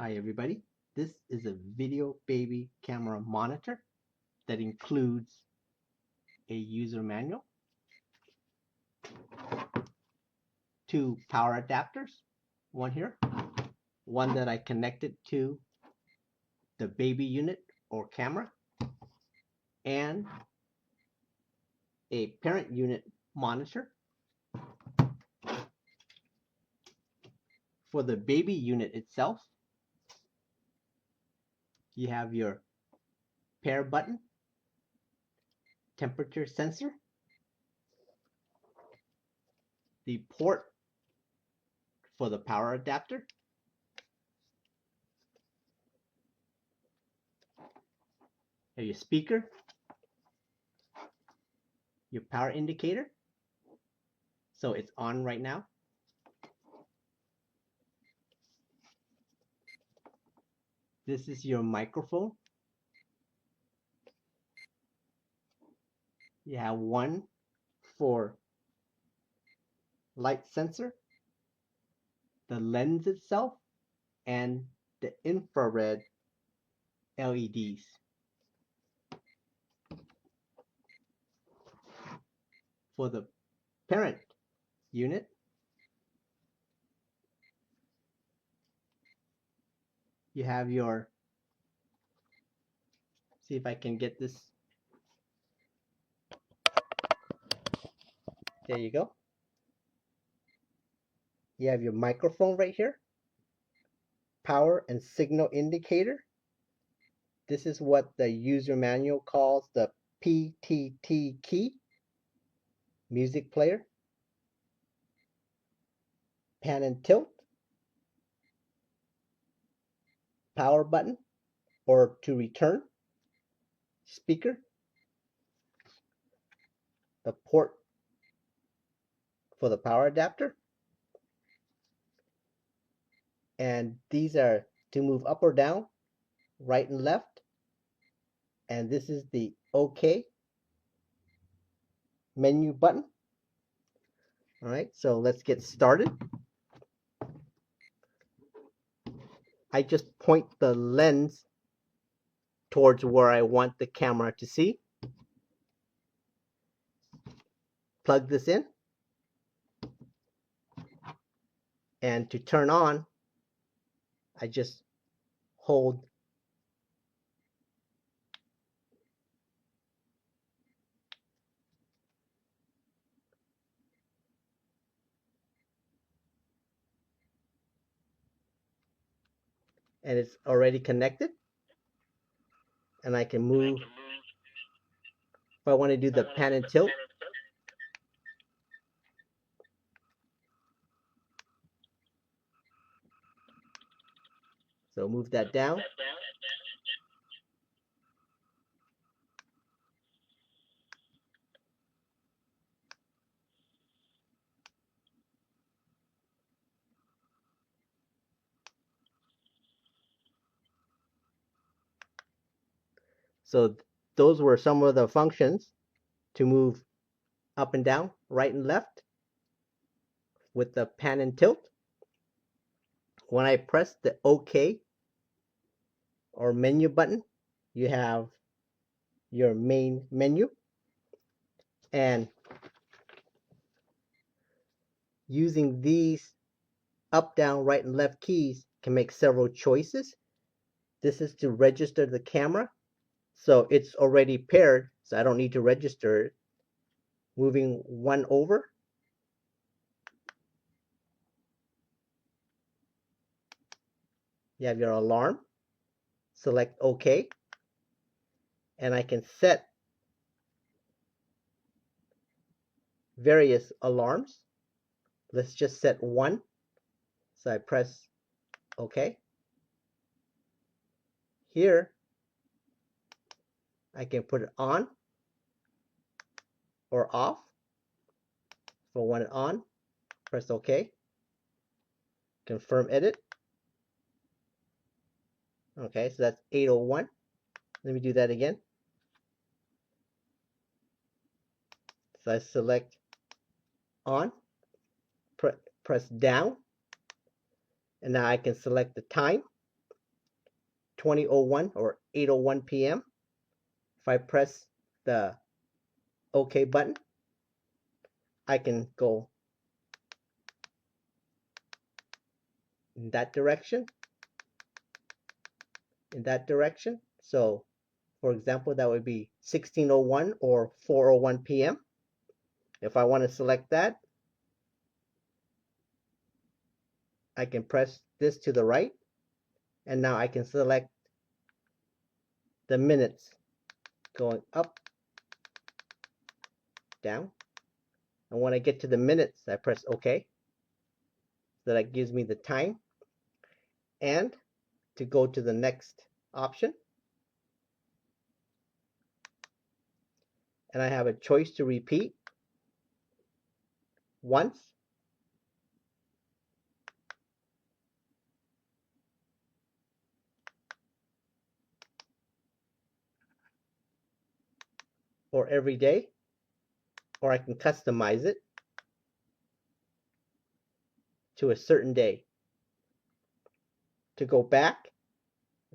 Hi everybody, this is a video baby camera monitor that includes a user manual, 2 power adapters, one here, one that I connected to the baby unit or camera, and a parent unit monitor. For the baby unit itself, you have your pair button, temperature sensor, the port for the power adapter, your speaker, your power indicator, so it's on right now. This is your microphone. You have one for light sensor, the lens itself, and the infrared LEDs. For the parent unit, you have your, see if I can get this, there you go. You have your microphone right here, power and signal indicator. This is what the user manual calls the PTT key, music player, pan and tilt, power button or to return, speaker, the port for the power adapter, and these are to move up or down, right and left, and this is the OK menu button. All right, so let's get started. I just point the lens towards where I want the camera to see. Plug this in, and to turn on, I just hold and it's already connected, and I can move. If I want to do the pan and tilt, so move that down. So those were some of the functions to move up and down, right and left with the pan and tilt. When I press the OK or menu button, you have your main menu, and using these up, down, right, and left keys can make several choices. This is to register the camera, so it's already paired, so I don't need to register it. Moving one over, you have your alarm. Select OK, and I can set various alarms. Let's just set one, so I press OK. Here I can put it on or off. If I want it on, press OK. Confirm edit. Okay, so that's 801. Let me do that again. So I select on, press down, and now I can select the time. 20:01 or 8:01 p.m. If I press the OK button, I can go in that direction, So, for example, that would be 16:01 or 4:01 p.m. If I want to select that, I can press this to the right, and now I can select the minutes going up, down. And when I get to the minutes, I press OK. So that gives me the time. And to go to the next option, and I have a choice to repeat once, or every day, or I can customize it to a certain day. To go back,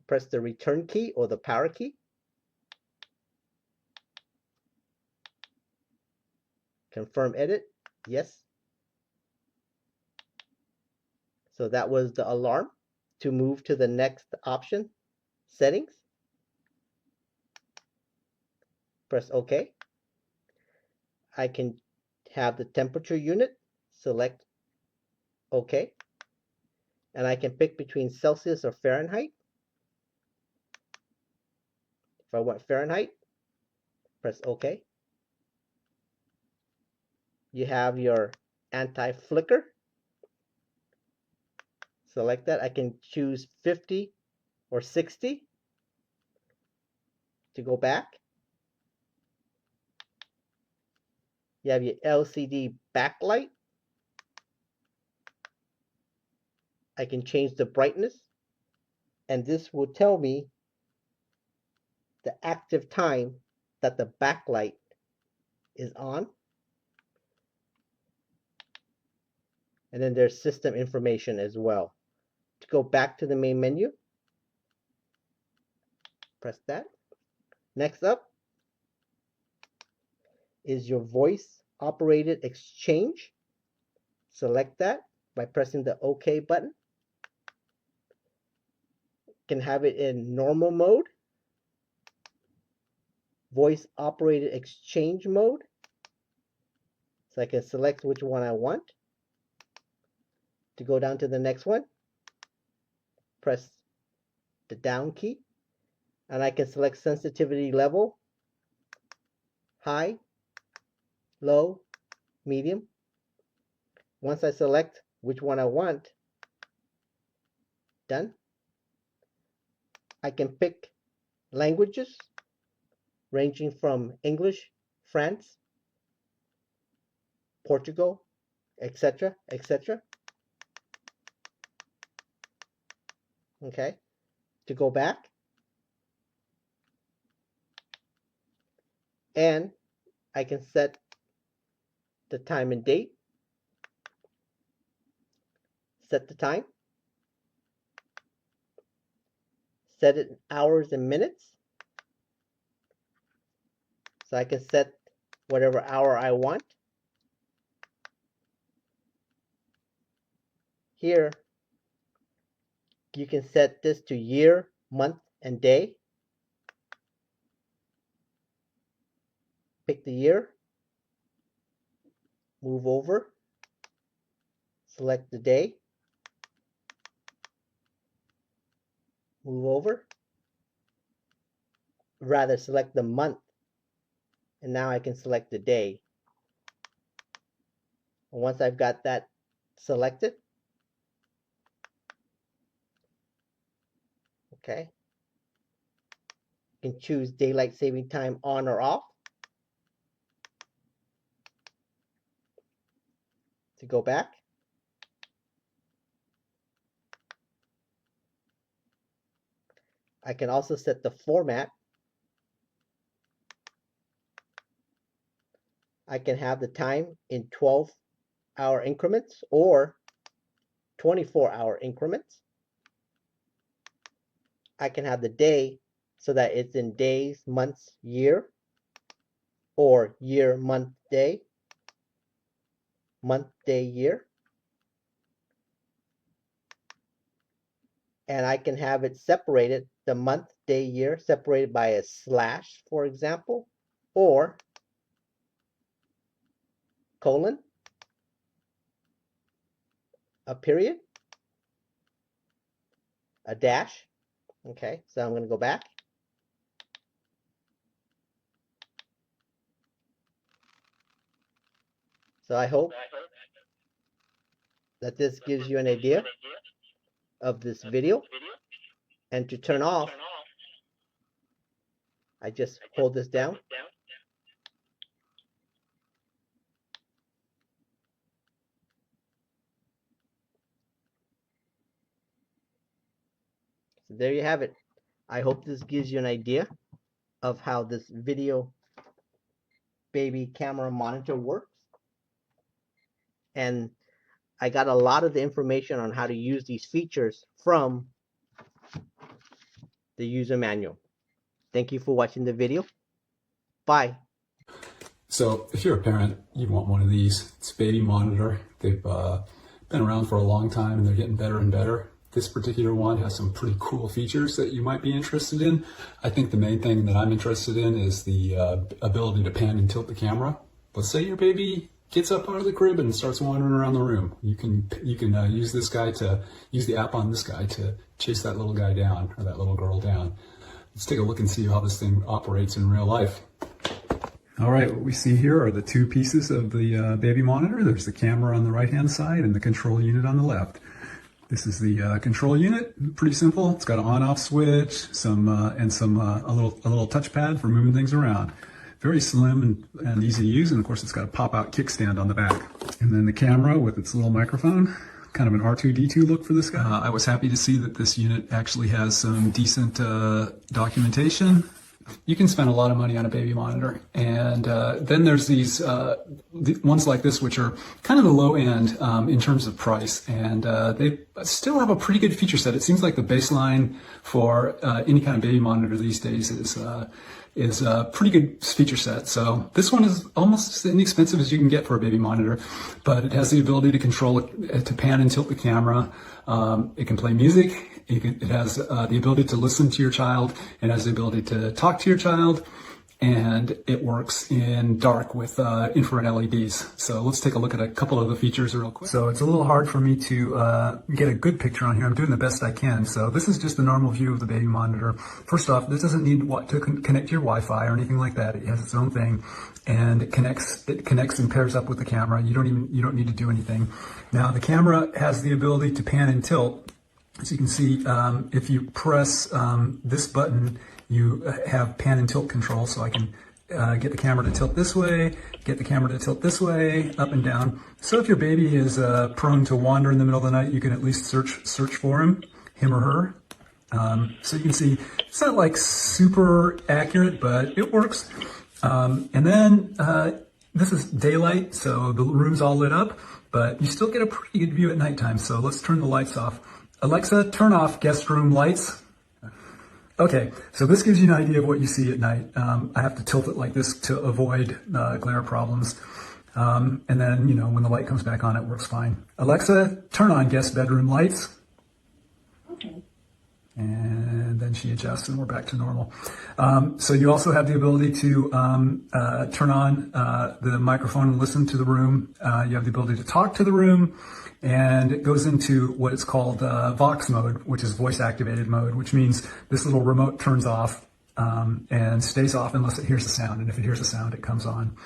press the return key or the power key. Confirm edit, yes. So that was the alarm. To move to the next option, settings, press OK. I can have the temperature unit, select OK. And I can pick between Celsius or Fahrenheit. If I want Fahrenheit, press OK. You have your anti-flicker. Select that. I can choose 50 or 60 to go back. You have your LCD backlight. I can change the brightness, and this will tell me the active time that the backlight is on. And then there's system information as well. To go back to the main menu, press that. Next up is your voice operated exchange. Select that by pressing the OK button. You can have it in normal mode, voice operated exchange mode. So I can select which one I want. To go down to the next one, press the down key, and I can select sensitivity level, high, low, medium. Once I select which one I want, done. I can pick languages ranging from English, France, Portugal, etc., etc. Okay. To go back, and I can set the time and date, set the time, set it in hours and minutes. So I can set whatever hour I want. Here, you can set this to year, month, and day. Pick the year, move over, select the day, move over, rather select the month, and now I can select the day. And once I've got that selected, okay, you can choose daylight saving time on or off. To go back, I can also set the format. I can have the time in 12-hour increments or 24-hour increments. I can have the day so that it's in days, months, year, or year, month, day, month, day, year. And I can have it separated, the month, day, year, separated by a slash, for example, or colon, a period, a dash. Okay, so I'm going to go back. So I hope that this gives you an idea of this video. And to turn off, I just hold this down. So there you have it. I hope this gives you an idea of how this video baby camera monitor works. And I got a lot of the information on how to use these features from the user manual. Thank you for watching the video. Bye. So if you're a parent, you want one of these. It's a baby monitor. They've been around for a long time and they're getting better and better. This particular one has some pretty cool features that you might be interested in. I think the main thing that I'm interested in is the ability to pan and tilt the camera. Let's say your baby gets up out of the crib and starts wandering around the room. You can use the app on this guy to chase that little guy down or that little girl down. Let's take a look and see how this thing operates in real life. All right, what we see here are the two pieces of the baby monitor. There's the camera on the right-hand side and the control unit on the left. This is the control unit. Pretty simple. It's got an on-off switch, a little touchpad for moving things around. Very slim and easy to use, and of course it's got a pop-out kickstand on the back. And then the camera with its little microphone. Kind of an R2-D2 look for this guy. I was happy to see that this unit actually has some decent documentation. You can spend a lot of money on a baby monitor, and then there's these ones like this, which are kind of the low end in terms of price, and they still have a pretty good feature set. It seems like the baseline for any kind of baby monitor these days is a pretty good feature set. So this one is almost as inexpensive as you can get for a baby monitor, but it has the ability to control it, to pan and tilt the camera. It can play music. It has the ability to listen to your child. It has the ability to talk to your child, and it works in dark with infrared LEDs. So let's take a look at a couple of the features real quick. So it's a little hard for me to get a good picture on here. I'm doing the best I can. So this is just a normal view of the baby monitor. First off, this doesn't need to connect to your Wi-Fi or anything like that. It has its own thing, and it connects and pairs up with the camera. You don't need to do anything. Now the camera has the ability to pan and tilt. As you can see, if you press this button, you have pan and tilt control, so I can get the camera to tilt this way, get the camera to tilt this way, up and down. So if your baby is prone to wander in the middle of the night, you can at least search for him or her. So you can see it's not like super accurate, but it works. And then this is daylight, so the room's all lit up, but you still get a pretty good view at nighttime. So let's turn the lights off. Alexa, turn off guest room lights. Okay, so this gives you an idea of what you see at night. I have to tilt it like this to avoid glare problems. And then, when the light comes back on, it works fine. Alexa, turn on guest bedroom lights. Okay. And then she adjusts and we're back to normal. So you also have the ability to turn on the microphone and listen to the room. You have the ability to talk to the room, and it goes into what is called Vox mode, which is voice activated mode, which means this little remote turns off and stays off unless it hears a sound. And if it hears a sound, it comes on.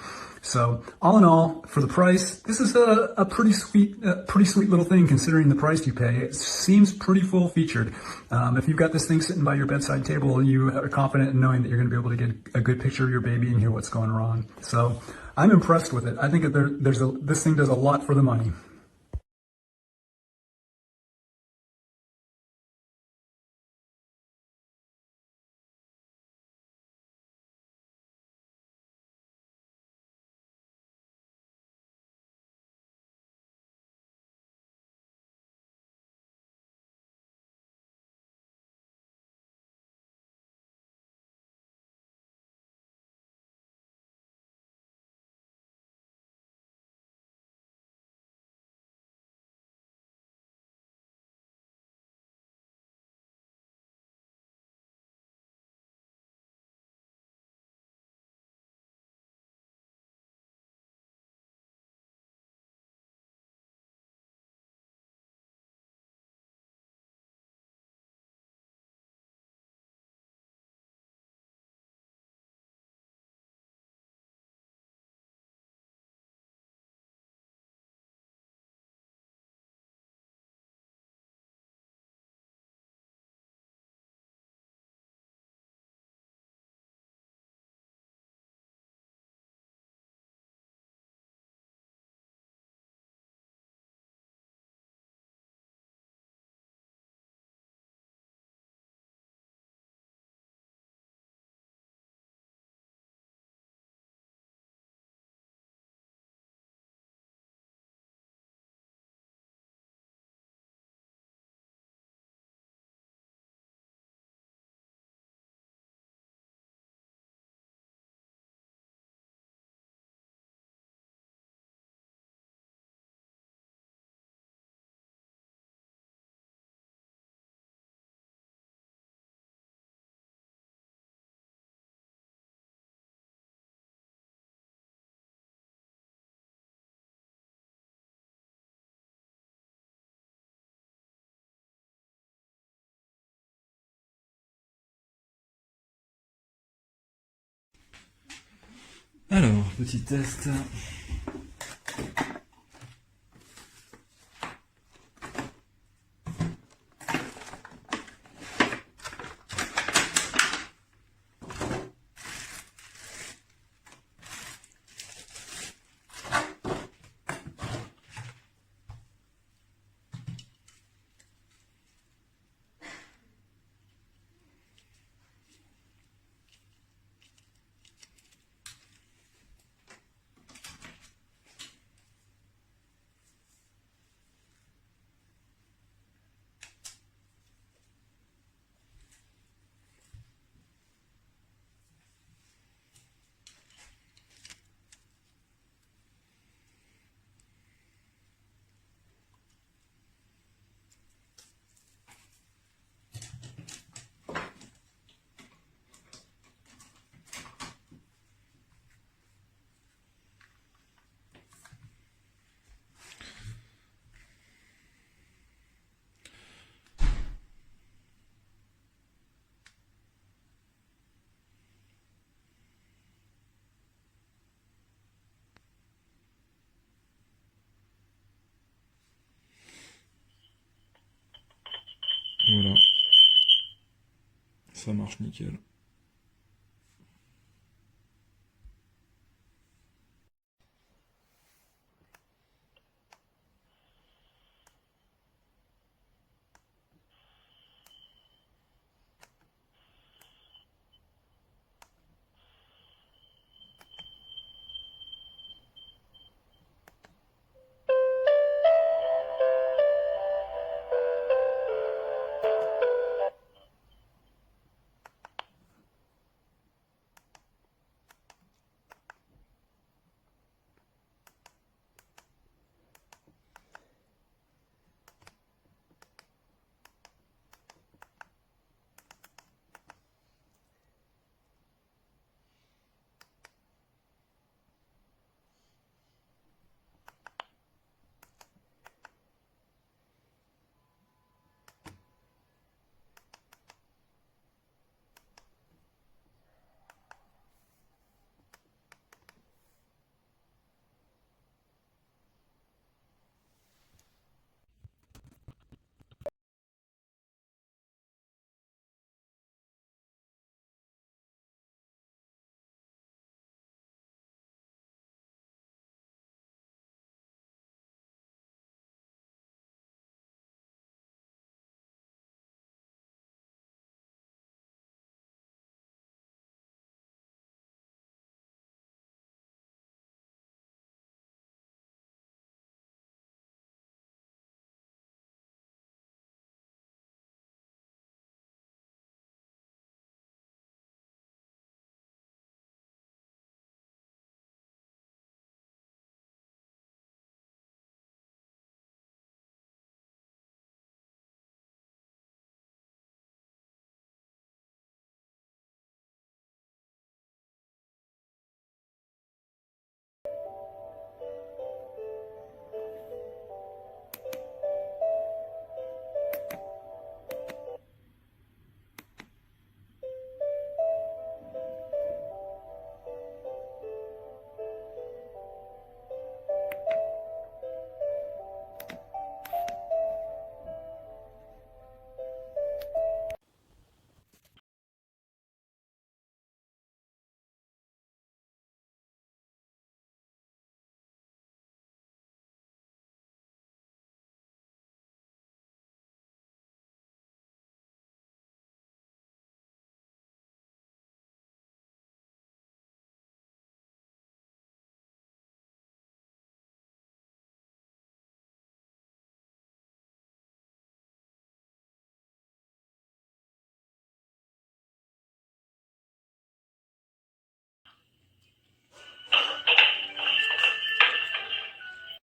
So all in all, for the price, this is a pretty sweet little thing considering the price you pay. It seems pretty full featured. If you've got this thing sitting by your bedside table, you are confident in knowing that you're going to be able to get a good picture of your baby and hear what's going wrong. So I'm impressed with it. I think that this thing does a lot for the money. Alors, petit test. Voilà. Ça marche nickel.